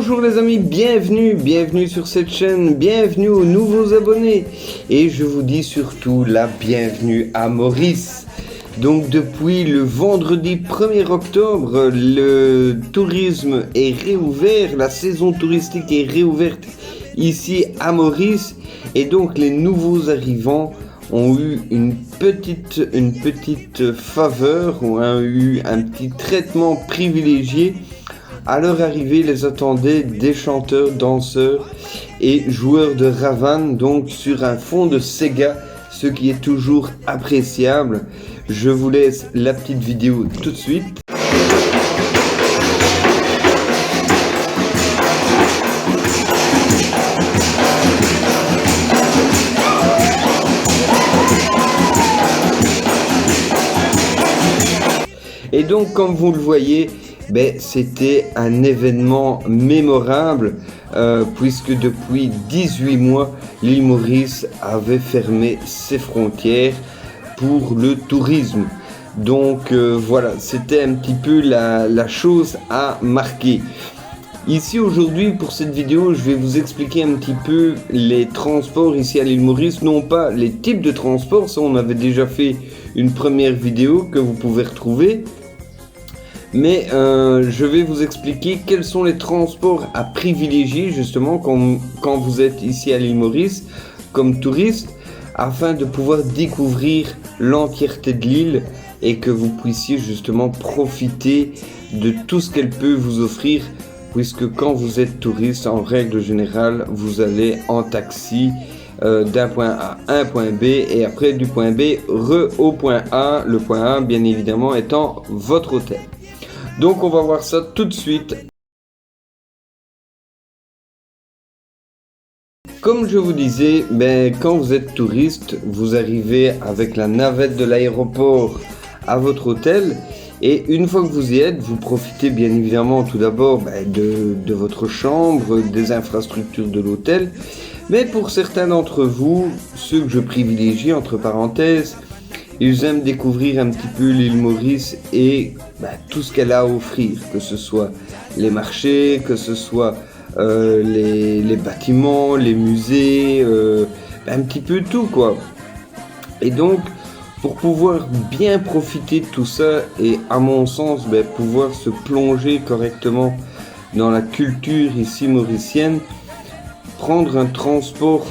Bonjour les amis, bienvenue sur cette chaîne, bienvenue aux nouveaux abonnés et je vous dis surtout la bienvenue à Maurice. Donc depuis le vendredi 1er octobre, le tourisme est réouvert, la saison touristique est réouverte ici à Maurice et donc les nouveaux arrivants ont eu une petite faveur ou ont eu un petit traitement privilégié. À leur arrivée, les attendaient des chanteurs, danseurs et joueurs de Ravan, donc sur un fond de Sega, ce qui est toujours appréciable. Je vous laisse la petite vidéo tout de suite. Et donc, comme vous le voyez, c'était un événement mémorable puisque depuis 18 mois, l'île Maurice avait fermé ses frontières pour le tourisme. Donc voilà, c'était un petit peu la chose à marquer. Ici aujourd'hui pour cette vidéo, je vais vous expliquer un petit peu les transports ici à l'île Maurice, non pas les types de transports, ça on avait déjà fait une première vidéo que vous pouvez retrouver. Mais je vais vous expliquer quels sont les transports à privilégier justement quand vous êtes ici à l'île Maurice comme touriste afin de pouvoir découvrir l'entièreté de l'île et que vous puissiez justement profiter de tout ce qu'elle peut vous offrir puisque quand vous êtes touriste en règle générale vous allez en taxi d'un point A à un point B et après du point B au point A, le point A bien évidemment étant votre hôtel. Donc on va voir ça tout de suite. Comme je vous disais, quand vous êtes touriste, vous arrivez avec la navette de l'aéroport à votre hôtel et une fois que vous y êtes, vous profitez bien évidemment tout d'abord de votre chambre, des infrastructures de l'hôtel. Mais pour certains d'entre vous, ceux que je privilégie entre parenthèses, ils aiment découvrir un petit peu l'île Maurice et tout ce qu'elle a à offrir, que ce soit les marchés, que ce soit les bâtiments, les musées, un petit peu tout quoi. Et donc, pour pouvoir bien profiter de tout ça et à mon sens, pouvoir se plonger correctement dans la culture ici mauricienne, prendre un transport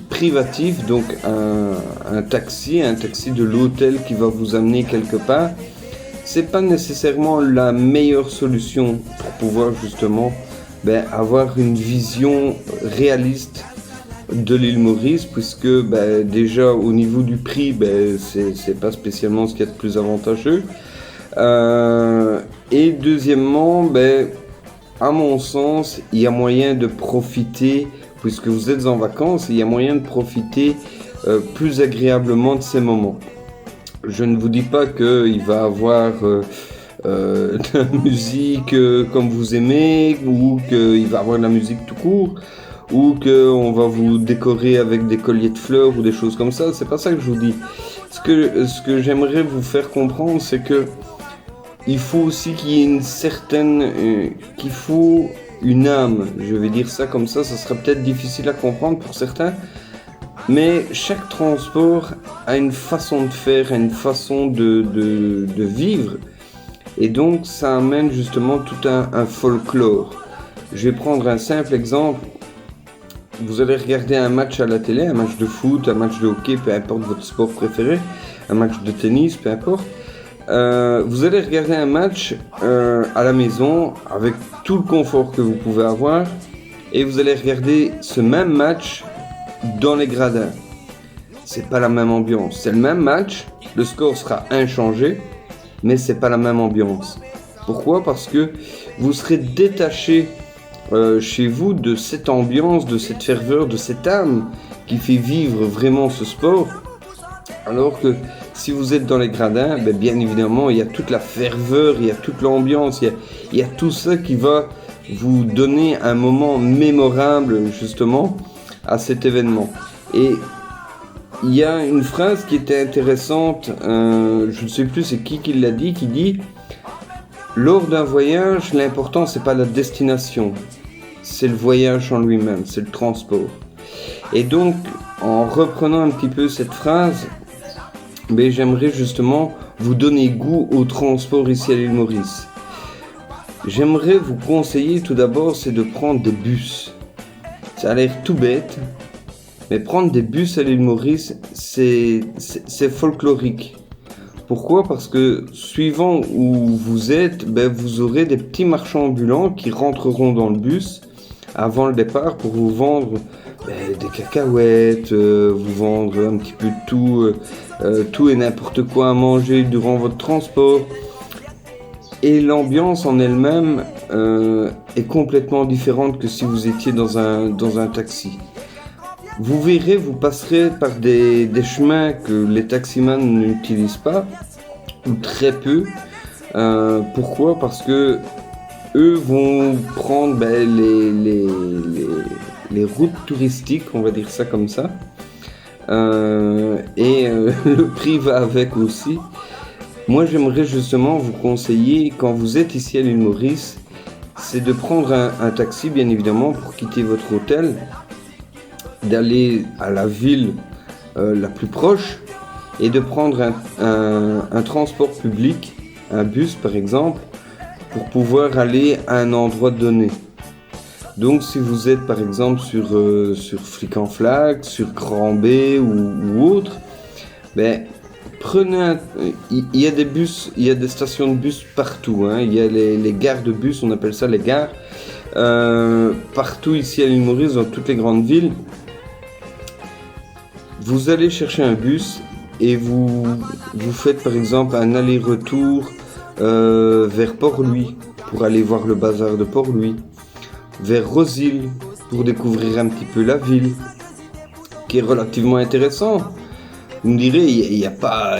privatif, donc un taxi de l'hôtel qui va vous amener quelque part, c'est pas nécessairement la meilleure solution pour pouvoir justement avoir une vision réaliste de l'île Maurice puisque déjà au niveau du prix c'est pas spécialement ce qu'il y a de plus avantageux et deuxièmement à mon sens, il y a moyen de profiter, puisque vous êtes en vacances, il y a moyen de profiter plus agréablement de ces moments. Je ne vous dis pas qu'il va y avoir de la musique comme vous aimez, ou qu'il va y avoir de la musique tout court, ou qu'on va vous décorer avec des colliers de fleurs ou des choses comme ça. C'est pas ça que je vous dis. Ce que j'aimerais vous faire comprendre, c'est que il faut aussi qu'il y ait une certaine, qu'il faut une âme, je vais dire ça comme ça sera peut-être difficile à comprendre pour certains, mais chaque transport a une façon de faire, une façon de vivre, et donc ça amène justement tout un folklore. Je vais prendre un simple exemple, vous allez regarder un match à la télé, un match de foot, un match de hockey, peu importe votre sport préféré, un match de tennis, peu importe. Vous allez regarder un match à la maison avec tout le confort que vous pouvez avoir et vous allez regarder ce même match dans les gradins. C'est pas la même ambiance. C'est le même match, le score sera inchangé, mais c'est pas la même ambiance. Pourquoi? Parce que vous serez détaché chez vous de cette ambiance, de cette ferveur, de cette âme qui fait vivre vraiment ce sport. Alors que si vous êtes dans les gradins, bien évidemment, il y a toute la ferveur, il y a toute l'ambiance, il y a tout ça qui va vous donner un moment mémorable justement à cet événement. Et il y a une phrase qui était intéressante, je ne sais plus c'est qui l'a dit, qui dit Lors d'un voyage, l'important c'est pas la destination, c'est le voyage en lui-même, c'est le transport. Et donc, en reprenant un petit peu cette phrase, j'aimerais justement vous donner goût au transport ici à l'île Maurice. J'aimerais vous conseiller tout d'abord, c'est de prendre des bus. Ça a l'air tout bête, mais prendre des bus à l'île Maurice, c'est folklorique. Pourquoi ? Parce que suivant où vous êtes, vous aurez des petits marchands ambulants qui rentreront dans le bus avant le départ pour vous vendre des cacahuètes, vous vendre un petit peu de tout et n'importe quoi à manger durant votre transport. Et l'ambiance en elle-même est complètement différente que si vous étiez dans un taxi. Vous verrez, vous passerez par des chemins que les taximans n'utilisent pas, ou très peu. Pourquoi ? Parce que eux vont prendre les routes touristiques, on va dire ça comme ça. Le prix va avec aussi. Moi, j'aimerais justement vous conseiller, quand vous êtes ici à l'île Maurice, c'est de prendre un taxi, bien évidemment, pour quitter votre hôtel, d'aller à la ville la plus proche et de prendre un transport public, un bus par exemple, pour pouvoir aller à un endroit donné. Donc si vous êtes par exemple sur Flic-en-Flac, sur Grand-B ou autre, prenez il y a des bus, il y a des stations de bus partout, hein. Il y a les gares de bus, on appelle ça les gares, partout ici à l'île Maurice, dans toutes les grandes villes. Vous allez chercher un bus et vous faites par exemple un aller-retour vers Port-Louis pour aller voir le bazar de Port-Louis, vers Rosil pour découvrir un petit peu la ville, qui est relativement intéressant. Vous me direz, il n'y a pas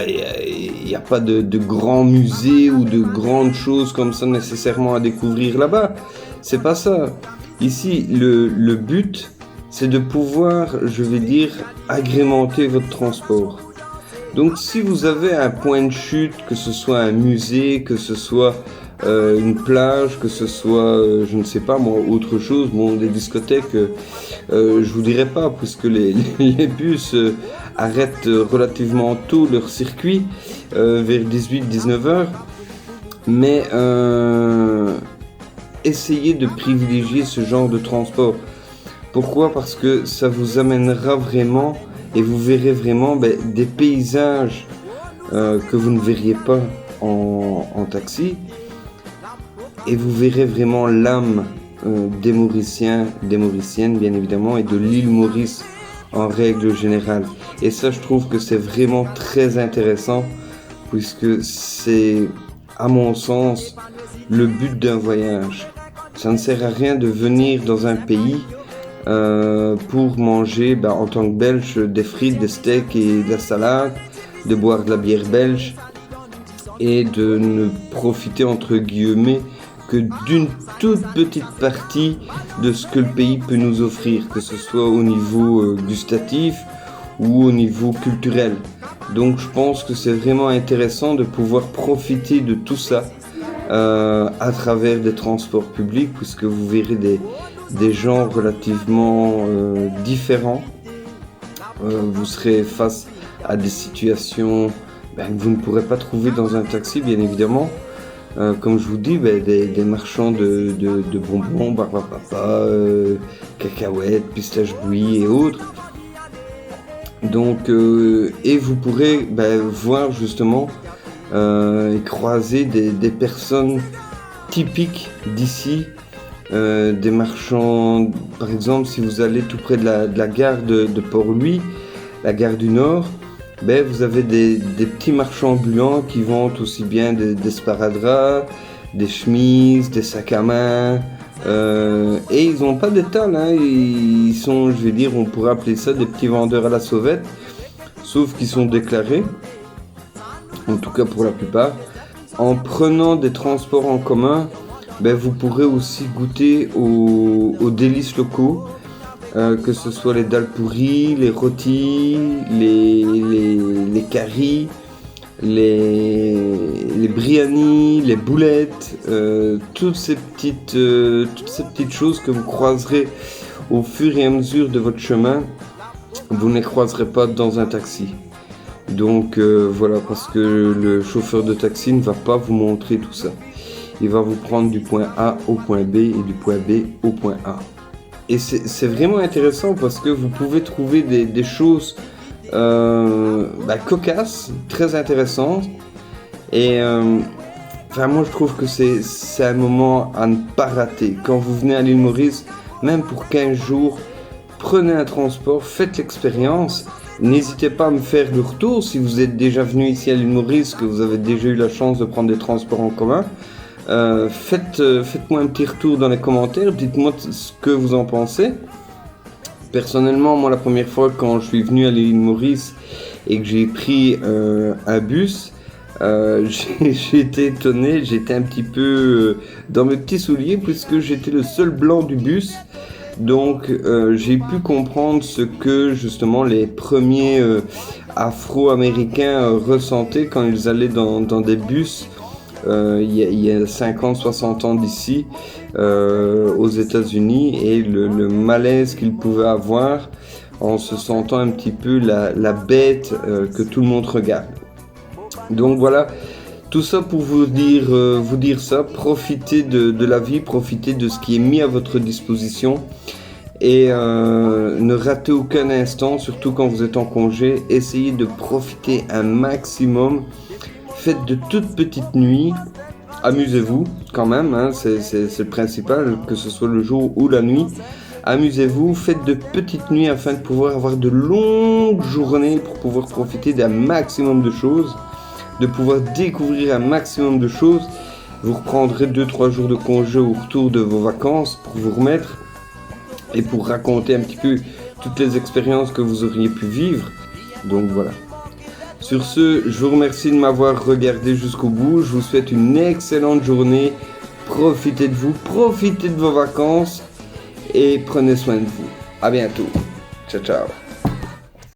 de grands musées ou de grandes choses comme ça nécessairement à découvrir là-bas. C'est pas ça. Ici, le but, c'est de pouvoir, je vais dire, agrémenter votre transport. Donc si vous avez un point de chute, que ce soit un musée, que ce soit une plage, que ce soit, je ne sais pas moi, autre chose, des discothèques, je vous dirais pas, puisque les bus arrêtent relativement tôt leur circuit, vers 18-19 heures, mais essayez de privilégier ce genre de transport. Pourquoi ? Parce que ça vous amènera vraiment et vous verrez vraiment des paysages que vous ne verriez pas en taxi, et vous verrez vraiment l'âme des Mauriciens, des Mauriciennes bien évidemment, et de l'île Maurice en règle générale. Et ça, je trouve que c'est vraiment très intéressant, puisque c'est, à mon sens, le but d'un voyage. Ça ne sert à rien de venir dans un pays pour manger en tant que Belge des frites, des steaks et de la salade, de boire de la bière belge et de ne profiter entre guillemets que d'une toute petite partie de ce que le pays peut nous offrir, que ce soit au niveau gustatif ou au niveau culturel. Donc je pense que c'est vraiment intéressant de pouvoir profiter de tout ça à travers des transports publics, puisque vous verrez des gens relativement différents. Vous serez face à des situations que vous ne pourrez pas trouver dans un taxi, bien évidemment. Comme je vous dis, des marchands de bonbons, barbapapa, cacahuètes, pistaches bouillies et autres. Donc, et vous pourrez voir justement et croiser des personnes typiques d'ici, des marchands. Par exemple, si vous allez tout près de la gare de Port-Louis, la gare du Nord, vous avez des petits marchands ambulants qui vendent aussi bien des sparadraps, des chemises, des sacs à main, et ils n'ont pas d'étal, hein. Ils sont, je vais dire, on pourrait appeler ça des petits vendeurs à la sauvette, sauf qu'ils sont déclarés, en tout cas pour la plupart. En prenant des transports en commun, vous pourrez aussi goûter aux délices locaux, que ce soit les dalles pourries, les rôtis, les caries, les biryani, les boulettes, toutes ces petites choses que vous croiserez au fur et à mesure de votre chemin, vous ne les croiserez pas dans un taxi. Donc voilà, parce que le chauffeur de taxi ne va pas vous montrer tout ça. Il va vous prendre du point A au point B et du point B au point A. Et c'est vraiment intéressant parce que vous pouvez trouver des choses cocasses, très intéressantes. Et moi je trouve que c'est un moment à ne pas rater. Quand vous venez à l'île Maurice, même pour 15 jours, prenez un transport, faites l'expérience. N'hésitez pas à me faire le retour si vous êtes déjà venu ici à l'île Maurice, que vous avez déjà eu la chance de prendre des transports en commun. Faites-moi un petit retour dans les commentaires, dites-moi ce que vous en pensez. Personnellement, moi la première fois quand je suis venu à l'île Maurice et que j'ai pris un bus, j'ai été étonné, j'étais un petit peu dans mes petits souliers puisque j'étais le seul blanc du bus. Donc j'ai pu comprendre ce que justement les premiers Afro-Américains ressentaient quand ils allaient dans des bus il y a 50, 60 ans d'ici aux États-Unis, et le malaise qu'ils pouvaient avoir en se sentant un petit peu la bête que tout le monde regarde. Donc voilà, tout ça pour vous dire ça, profitez de la vie, profitez de ce qui est mis à votre disposition et ne ratez aucun instant, surtout quand vous êtes en congé. Essayez de profiter un maximum, faites de toutes petites nuits, amusez-vous quand même, hein, c'est le principal, que ce soit le jour ou la nuit. Amusez-vous, faites de petites nuits afin de pouvoir avoir de longues journées pour pouvoir profiter d'un maximum de choses, de pouvoir découvrir un maximum de choses. Vous reprendrez 2-3 jours de congé au retour de vos vacances pour vous remettre et pour raconter un petit peu toutes les expériences que vous auriez pu vivre. Donc voilà. Sur ce, je vous remercie de m'avoir regardé jusqu'au bout. Je vous souhaite une excellente journée. Profitez de vous, profitez de vos vacances et prenez soin de vous. À bientôt. Ciao, ciao.